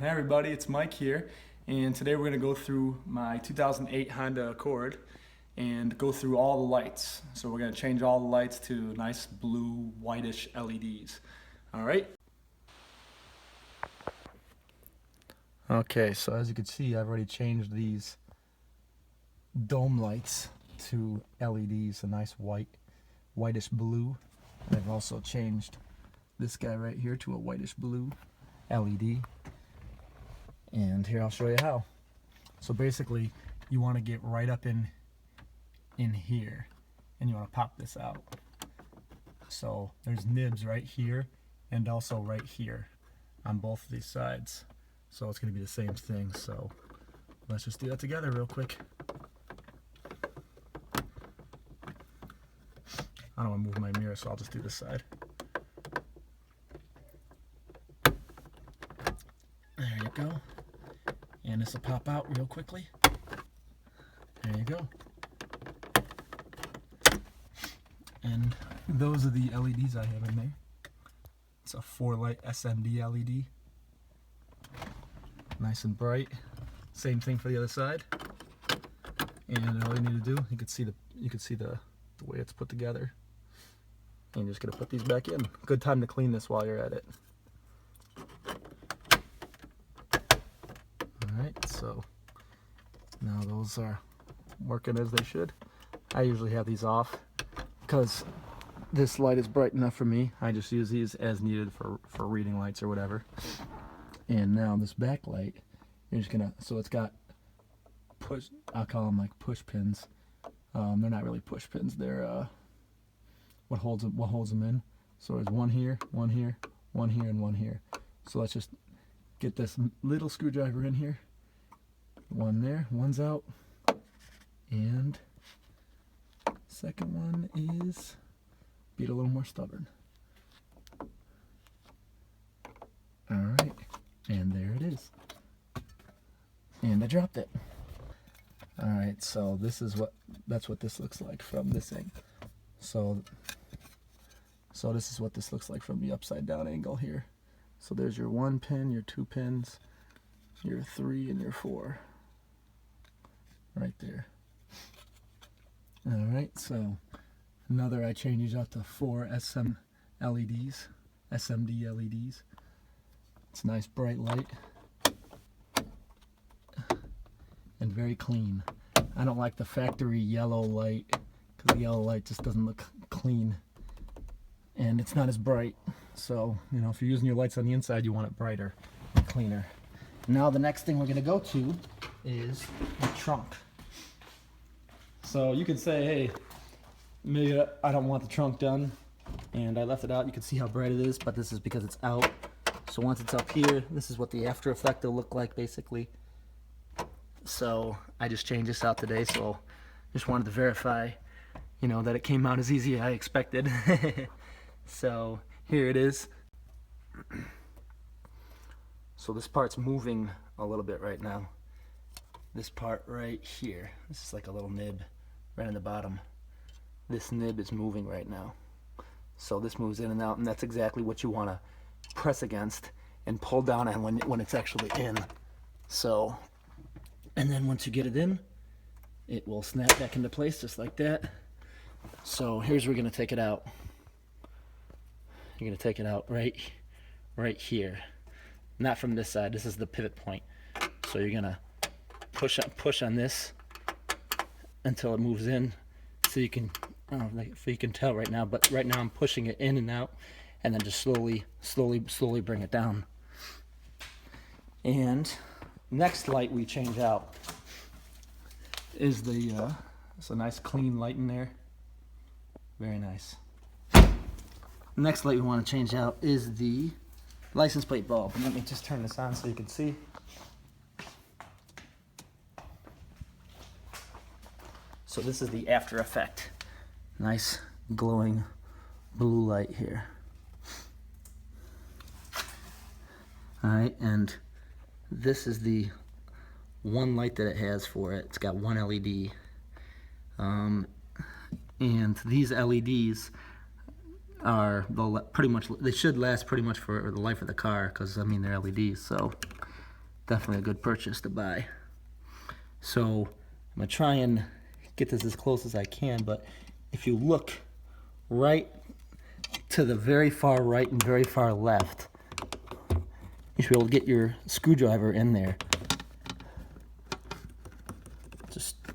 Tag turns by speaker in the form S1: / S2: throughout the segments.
S1: Hi everybody, it's Mike here, and today we're going to go through my 2008 Honda Accord and go through all the lights. So we're going to change all the lights to nice blue, whitish LEDs. Alright? Okay, so as you can see, I've already changed these dome lights to LEDs, a nice whitish blue. And I've also changed this guy right here to a whitish blue LED. And here I'll show you how. So basically, you want to get right up in here, and you want to pop this out. So there's nibs right here and also right here on both of these sides. So it's going to be the same thing. So let's just do that together real quick. I don't want to move my mirror, so I'll just do this side. There you go. And this will pop out real quickly. There you go. And those are the LEDs I have in there. It's a 4-light SMD LED. Nice and bright. Same thing for the other side. And all you need to do, you can see the way it's put together. And you're just gonna put these back in. Good time to clean this while you're at it. Alright, so now those are working as they should. I usually have these off because this light is bright enough for me. I just use these as needed for reading lights or whatever. And now this back light, you're just gonna, so it's got push, I'll call them like push pins. They're not really push pins, they're what holds them in. So there's one here, one here, one here, and one here. So let's just get this little screwdriver in here. One there, one's out, and second one is be a little more stubborn. All right, and there it is. And I dropped it. All right, so that's what this looks like from this angle. So this is what this looks like from the upside down angle here. So there's your 1 pin, your 2 pins, your 3, and your 4. Right there. Alright, so I change these out to 4 SMD LEDs. It's a nice bright light. And very clean. I don't like the factory yellow light, because the yellow light just doesn't look clean. And it's not as bright. So, you know, if you're using your lights on the inside, you want it brighter and cleaner. Now the next thing we're going to go to is the trunk. So you can say, hey, maybe I don't want the trunk done, and I left it out. You can see how bright it is, but this is because it's out. So once it's up here, this is what the after effect will look like, basically. So I just changed this out today, so just wanted to verify, you know, that it came out as easy as I expected. So here it is. So this part's moving a little bit right now. This part right here, this is like a little nib right in the bottom. This nib is moving right now. So this moves in and out, and that's exactly what you want to press against and pull down on when it's actually in. So, and then once you get it in, it will snap back into place just like that. So here's where we're going to take it out. You're going to take it out right here. Not from this side. This is the pivot point. So you're going to push on this until it moves in. So you can, I don't know if you can tell right now, but right now I'm pushing it in and out, and then just slowly bring it down. And next light we change out is it's a nice clean light in there. Very nice. Next light we want to change out is the license plate bulb. And let me just turn this on so you can see. So this is the after effect. Nice glowing blue light here. Alright, and this is the one light that it has for it. It's got one LED. And these LEDs are pretty much, they should last pretty much for the life of the car, because I mean they're LEDs. So definitely a good purchase to buy. So I'm gonna try and get this as close as I can, but if you look right to the very far right and very far left, you should be able to get your screwdriver in there.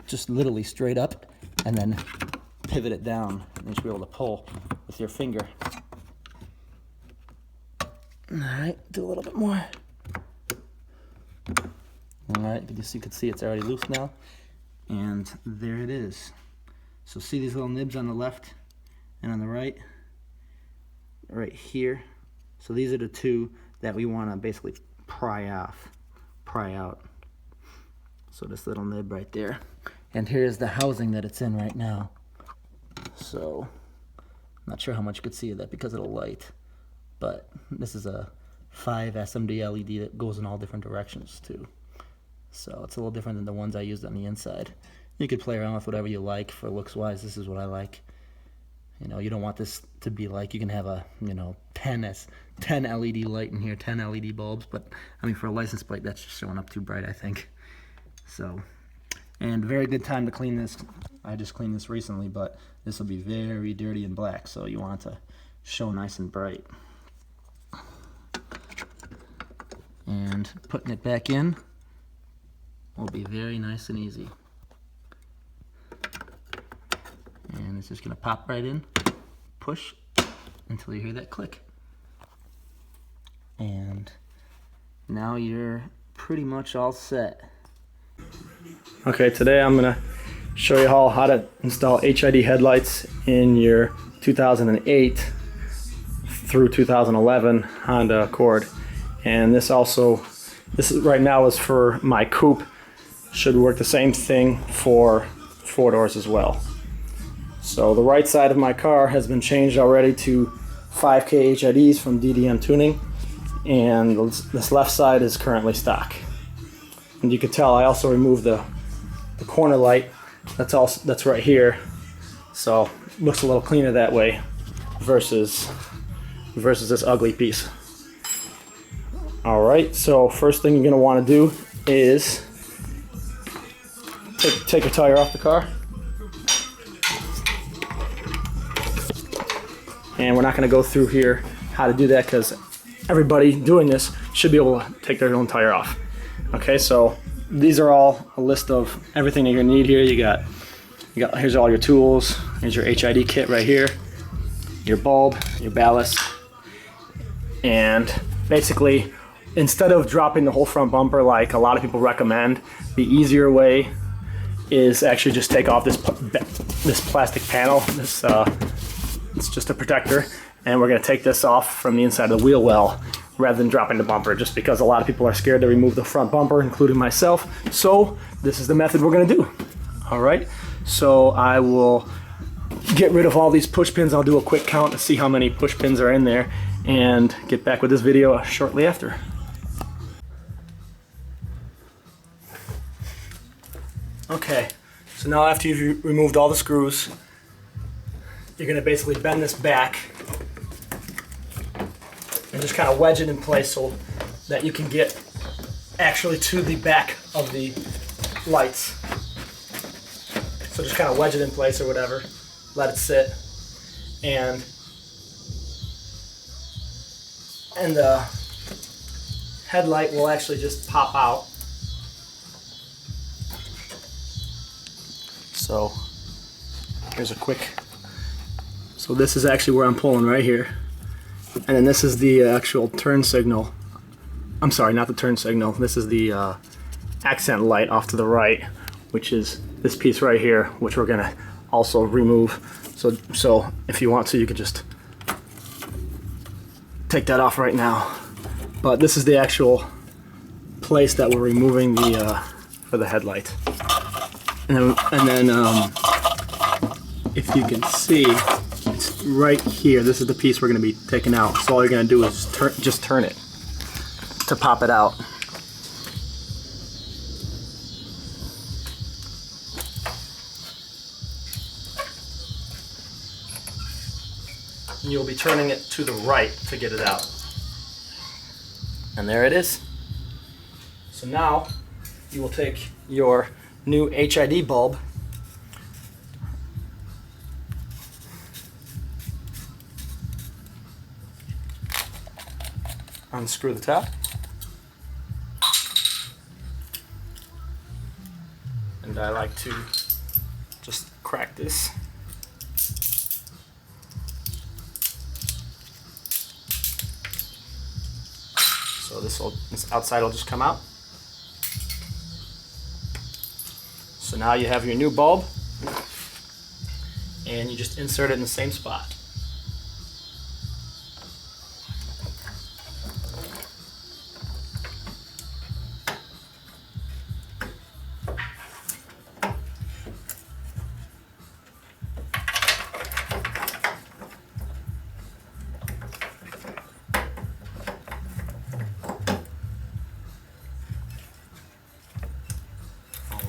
S1: Just literally straight up, and then pivot it down, and you should be able to pull with your finger. Alright, do a little bit more. Alright, you can see it's already loose now. And there it is. So see these little nibs on the left and on the right? Right here. So these are the two that we want to basically pry out. So this little nib right there. And here's the housing that it's in right now. So I'm not sure how much you could see of that because of the light. But this is a 5 SMD LED that goes in all different directions too. So it's a little different than the ones I used on the inside. You could play around with whatever you like for looks wise. This is what I like. You know, you don't want this to be like, you can have a, 10 LED light in here, 10 LED bulbs, but I mean for a license plate that's just showing up too bright, I think. So, and very good time to clean this. I just cleaned this recently, but this will be very dirty and black, so you want it to show nice and bright. And putting it back in will be very nice and easy. And it's just going to pop right in, push until you hear that click. And now you're pretty much all set.
S2: Okay, today I'm going to show you how to install HID headlights in your 2008 through 2011 Honda Accord. And this right now is for my Coupe. Should work the same thing for 4-doors as well. So the right side of my car has been changed already to 5K HIDs from DDM Tuning, and this left side is currently stock. And you can tell I also removed the corner light. That's right here. So it looks a little cleaner that way versus this ugly piece. All right, so first thing you're going to want to do is take a tire off the car. And we're not going to go through here how to do that because everybody doing this should be able to take their own tire off. Okay, so these are all a list of everything that you're going to need here. You got here's all your tools. Here's your HID kit right here, your bulb, your ballast, and basically instead of dropping the whole front bumper like a lot of people recommend, the easier way is actually just take off this plastic panel. It's just a protector, and we're going to take this off from the inside of the wheel well rather than dropping the bumper, just because a lot of people are scared to remove the front bumper, including myself. So this is the method we're going to do. All right, so I will get rid of all these push pins. I'll do a quick count to see how many push pins are in there and get back with this video shortly after. Okay, so now after you've removed all the screws, you're going to basically bend this back and just kind of wedge it in place so that you can get actually to the back of the lights. So just kind of wedge it in place or whatever, let it sit, and the headlight will actually just pop out. So here's a quick. So this is actually where I'm pulling right here. And then this is the actual turn signal. I'm sorry, not the turn signal. This is the accent light off to the right, which is this piece right here, which we're gonna also remove. So if you want to, you could just take that off right now. But this is the actual place that we're removing for the headlight. And then if you can see, it's right here. This is the piece we're going to be taking out. So all you're going to do is just turn it to pop it out. And you'll be turning it to the right to get it out. And there it is. So now you will take your new HID bulb, unscrew the top, and I like to just crack this. So this outside will just come out. So now you have your new bulb, and you just insert it in the same spot.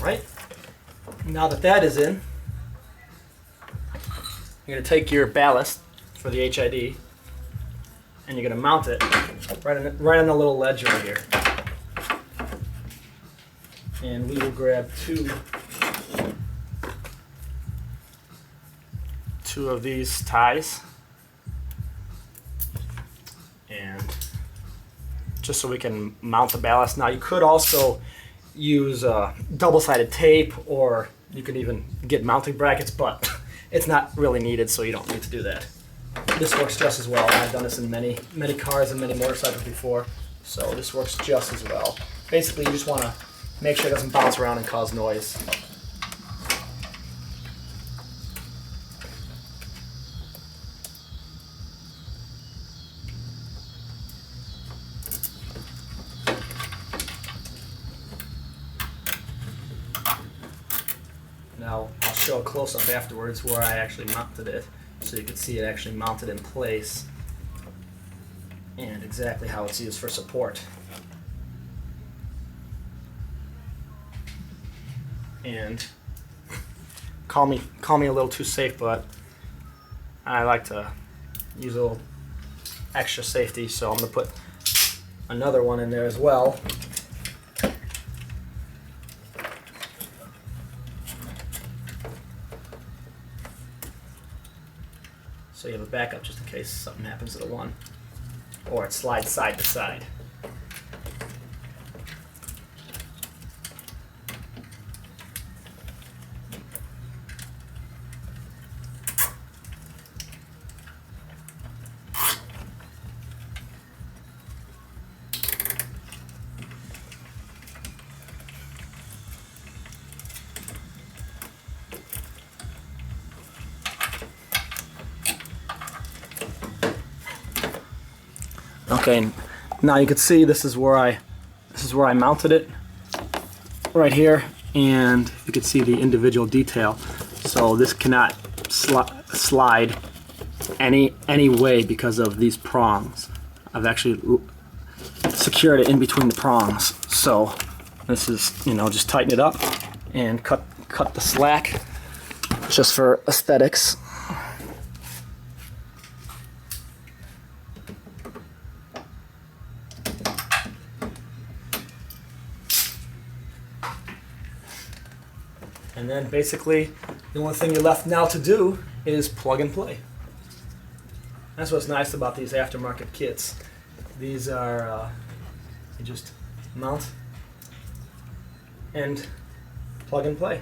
S2: Right. Now that that is in, you're going to take your ballast for the HID and you're going to mount it right on the little ledge right here. And we will grab two of these ties, and just so we can mount the ballast. Now you could also use double-sided tape, or you could even get mounting brackets, but it's not really needed, so you don't need to do that. This works just as well. I've done this in many cars and many motorcycles before, so this works just as well. Basically, you just want to make sure it doesn't bounce around and cause noise. Now, I'll show a close-up afterwards where I actually mounted it, so you can see it actually mounted in place and exactly how it's used for support. And call me a little too safe, but I like to use a little extra safety, so I'm going to put another one in there as well. So you have a backup just in case something happens to the one, or it slides side to side. Okay, now you can see this is where I mounted it right here, and you can see the individual detail. So this cannot slide any way because of these prongs. I've actually secured it in between the prongs. So this is, just tighten it up and cut the slack just for aesthetics. And then basically, the only thing you're left now to do is plug and play. That's what's nice about these aftermarket kits. These are, you just mount and plug and play.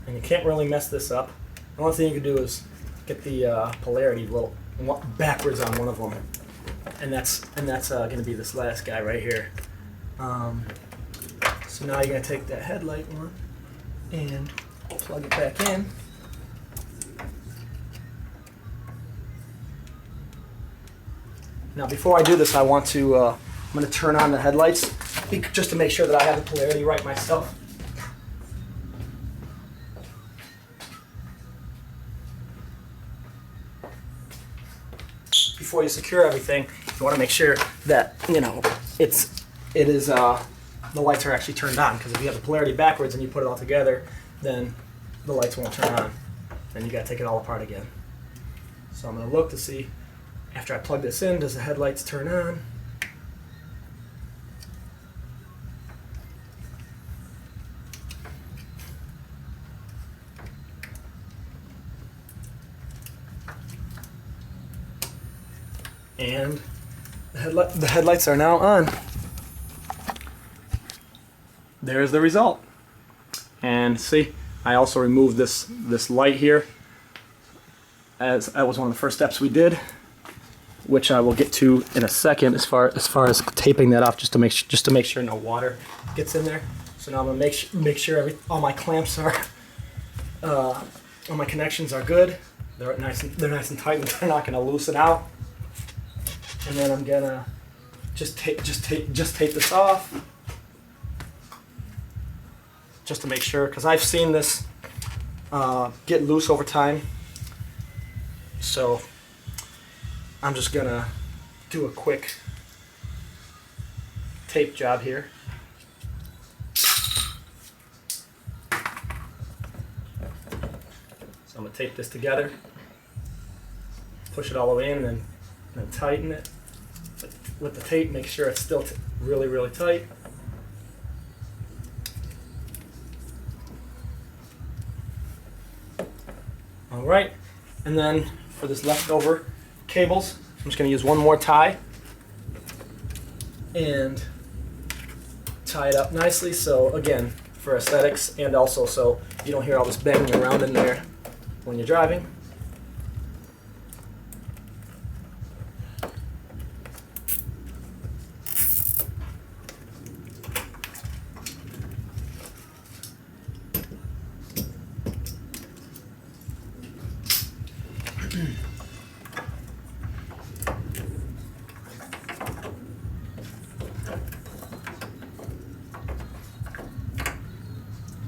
S2: And you can't really mess this up. The only thing you can do is get the polarity a little backwards on one of them, and that's going to be this last guy right here. So now you're going to take that headlight one and plug it back in. Now before I do this, I want to I'm going to turn on the headlights just to make sure that I have the polarity right myself. Before you secure everything, you want to make sure that the lights are actually turned on, because if you have the polarity backwards and you put it all together, then the lights won't turn on. Then you gotta take it all apart again. So I'm gonna look to see, after I plug this in, does the headlights turn on? And the headlights are now on. There's the result. And see, I also removed this light here, as that was one of the first steps we did, which I will get to in a second, as far as taping that off, just to make sure no water gets in there. So now I'm gonna make sure all my clamps are, all my connections are good. They're nice and tight, and they're not gonna loosen out. And then I'm gonna just tape this off, just to make sure, because I've seen this get loose over time. So I'm just gonna do a quick tape job here. So I'm gonna tape this together, push it all the way in, and then tighten it with the tape. Make sure it's still really, really tight. All right, and then for this leftover cables, I'm just going to use one more tie and tie it up nicely. So again, for aesthetics, and also so you don't hear all this banging around in there when you're driving.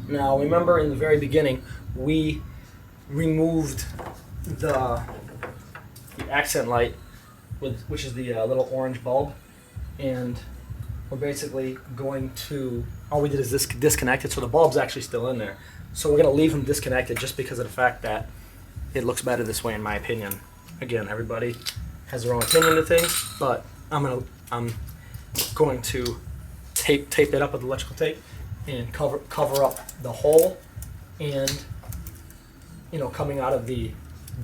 S2: Now remember, in the very beginning we removed the accent light, which is the little orange bulb, and we're basically going to, all we did is disconnect it, so the bulb's actually still in there. So we're going to leave them disconnected just because of the fact that it looks better this way, in my opinion. Again, everybody has their own opinion of things, but I'm going to tape it up with electrical tape and cover up the hole, and coming out of the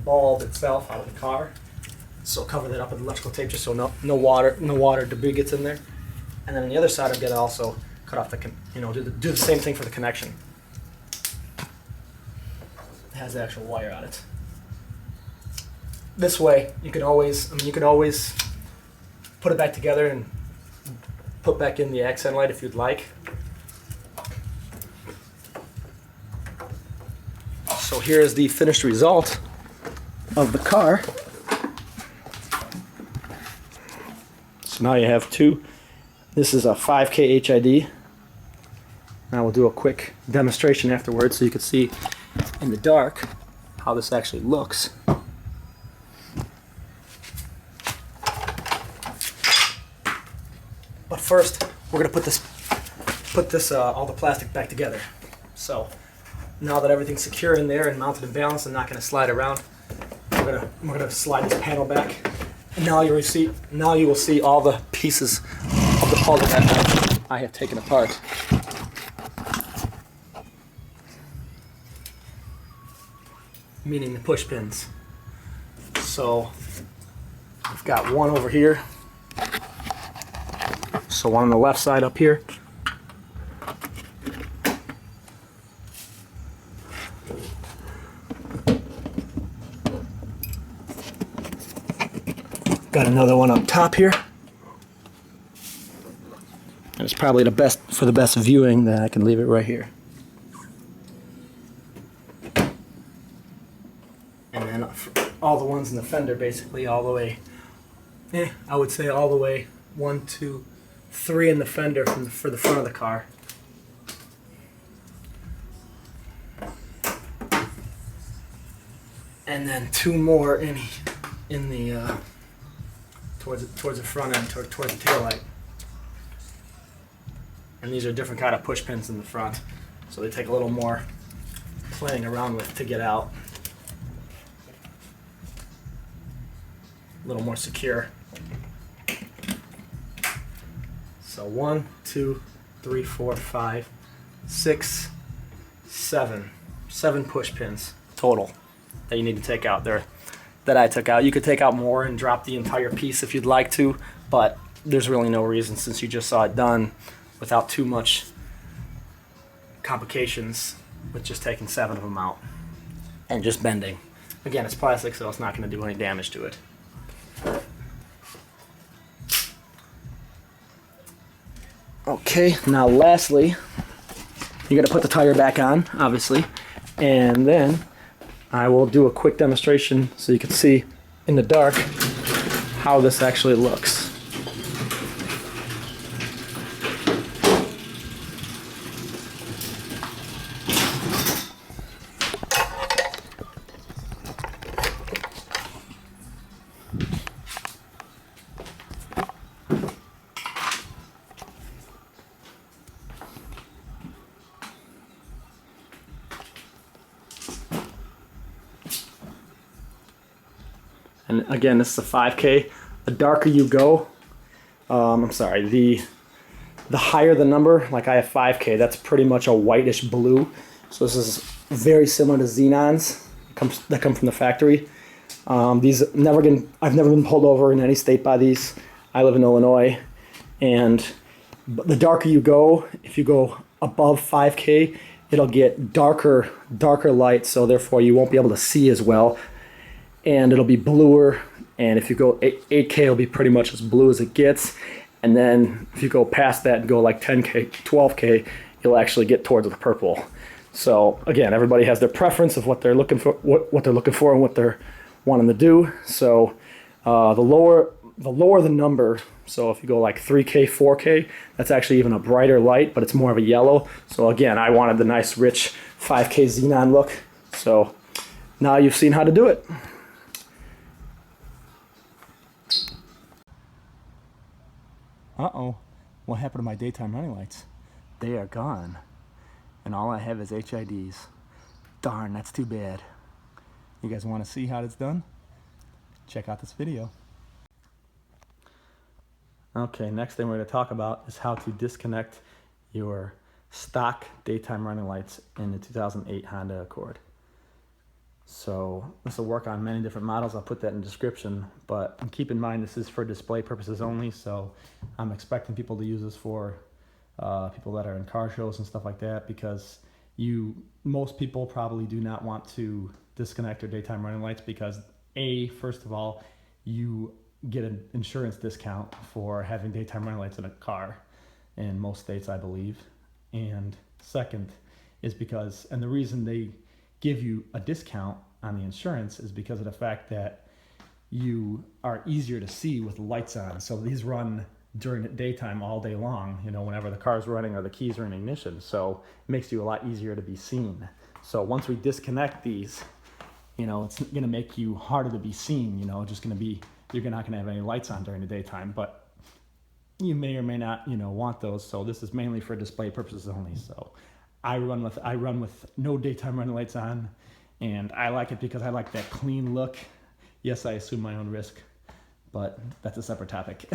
S2: bulb itself, out of the car. So cover that up with electrical tape, just so no water debris gets in there. And then on the other side, I'm gonna also cut off do the same thing for the connection. It has the actual wire on it. This way, you could always put it back together and put back in the accent light if you'd like. So here is the finished result of the car. So now you have two. This is a 5K HID. Now we'll do a quick demonstration afterwards so you can see in the dark how this actually looks. But first, we're gonna put this all the plastic back together. So now that everything's secure in there and mounted and balanced and not gonna slide around, we're gonna slide this panel back, and now you will see all the pieces of the puzzle that I have taken apart. Meaning the push pins. So I've got one over here. So one on the left side up here. Got another one up top here. And it's probably for the best viewing that I can leave it right here. And then all the ones in the fender, basically all the way, I would say all the way 1, 2, 3 in the fender for the front of the car. And then 2 more in the towards the front end, towards the tail light. And these are different kind of push pins in the front, so they take a little more playing around with to get out. A little more secure. So 1, 2, 3, 4, 5, 6, 7. 7 push pins total that you need to take out there, that I took out. You could take out more and drop the entire piece if you'd like to, but there's really no reason since you just saw it done without too much complications with just taking 7 of them out and just bending. Again, it's plastic, so it's not going to do any damage to it. Okay, now lastly, you're going to put the tire back on, obviously, and then I will do a quick demonstration so you can see in the dark how this actually looks. And again, this is a 5K. The darker you go, the higher the number, like I have 5K, that's pretty much a whitish blue. So this is very similar to Sedans that come from the factory. I've never been pulled over in any state by these. I live in Illinois, and the darker you go, if you go above 5K, it'll get darker light, so therefore you won't be able to see as well. And it'll be bluer, and if you go 8K, it'll be pretty much as blue as it gets. And then if you go past that and go like 10K, 12K, you'll actually get towards the purple. So again, everybody has their preference of what they're looking for, what they're looking for, and what they're wanting to do. So the lower the number, so if you go like 3K, 4K, that's actually even a brighter light, but it's more of a yellow. So again, I wanted the nice, rich 5K xenon look. So now you've seen how to do it. Uh-oh, what happened to my daytime running lights? They are gone, and all I have is HIDs. Darn, that's too bad. You guys want to see how it's done? Check out this video. Okay, next thing we're going to talk about is how to disconnect your stock daytime running lights in the 2008 Honda Accord. So this will work on many different models. I'll put that in the description, but keep in mind this is for display purposes only, so I'm expecting people to use this for people that are in car shows and stuff like that, because most people probably do not want to disconnect their daytime running lights because first of all, you get an insurance discount for having daytime running lights in a car in most states, I believe. And second is and the reason they give you a discount on the insurance is because of the fact that you are easier to see with the lights on. So these run during the daytime all day long, whenever the car's running or the keys are in ignition. So it makes you a lot easier to be seen. So once we disconnect these, it's going to make you harder to be seen. You're not going to have any lights on during the daytime, but you may or may not, want those. So this is mainly for display purposes only. So I run with no daytime running lights on, and I like it because I like that clean look. Yes, I assume my own risk, but that's a separate topic.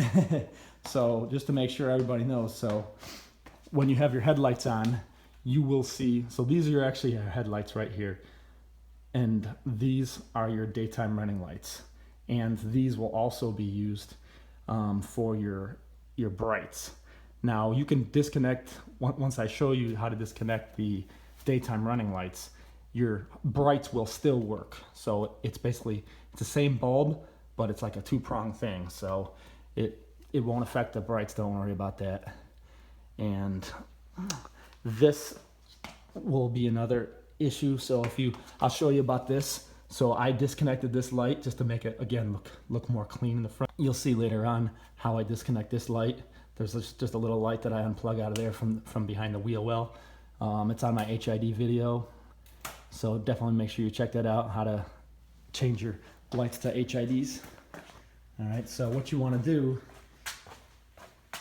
S2: So just to make sure everybody knows, so when you have your headlights on, you will see, so these are actually your headlights right here, and these are your daytime running lights, and these will also be used for your brights. Now you can disconnect, once I show you how to disconnect the daytime running lights, your brights will still work. So it's the same bulb, but it's like a 2-prong thing. So it won't affect the brights, don't worry about that. And this will be another issue. So I'll show you about this. So I disconnected this light just to make it, again, look more clean in the front. You'll see later on how I disconnect this light. There's just a little light that I unplug out of there from behind the wheel well. It's on my HID video, so definitely make sure you check that out, how to change your lights to HIDs. All right, so what you want to do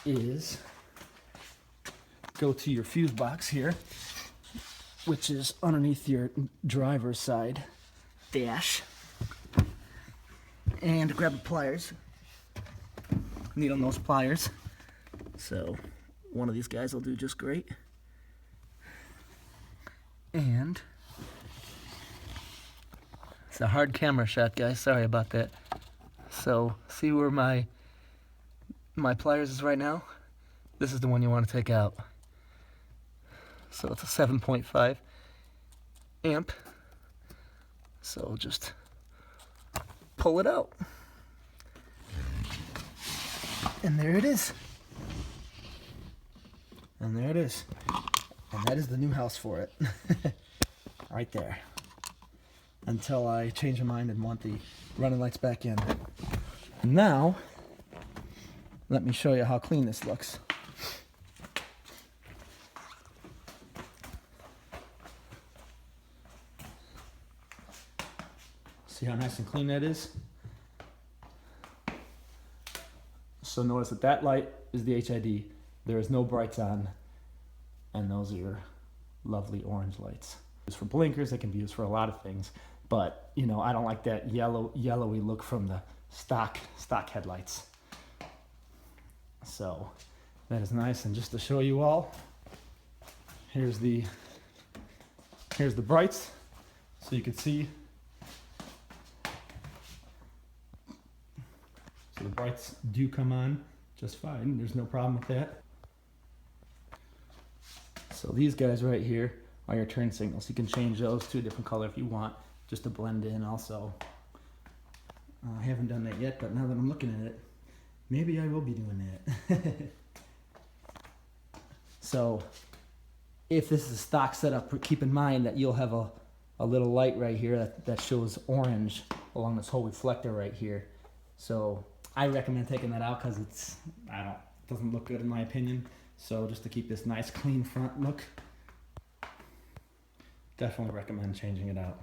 S2: is go to your fuse box here,
S1: which is underneath your driver's side dash. And grab the pliers, needle nose pliers. So one of these guys will do just great. And it's a hard camera shot, guys. Sorry about that. So see where my pliers is right now? This is the one you want to take out. So it's a 7.5 amp. So just pull it out. And there it is. And there it is. And that is the new house for it. Right there. Until I change my mind and want the running lights back in. Now, let me show you how clean this looks. See how nice and clean that is? So notice that light is the HID. There is no brights on, and those are your lovely orange lights. It's for blinkers. They can be used for a lot of things, but you know, I don't like that yellowy look from the stock headlights. So that is nice. And just to show you all, here's the brights, so you can see. So the brights do come on just fine. There's no problem with that. So these guys right here are your turn signals. You can change those to a different color if you want, just to blend in also. I haven't done that yet, but now that I'm looking at it, maybe I will be doing that. So if this is a stock setup, keep in mind that you'll have a little light right here that shows orange along this whole reflector right here. So I recommend taking that out because it doesn't look good in my opinion. So just to keep this nice clean front look, definitely recommend changing it out.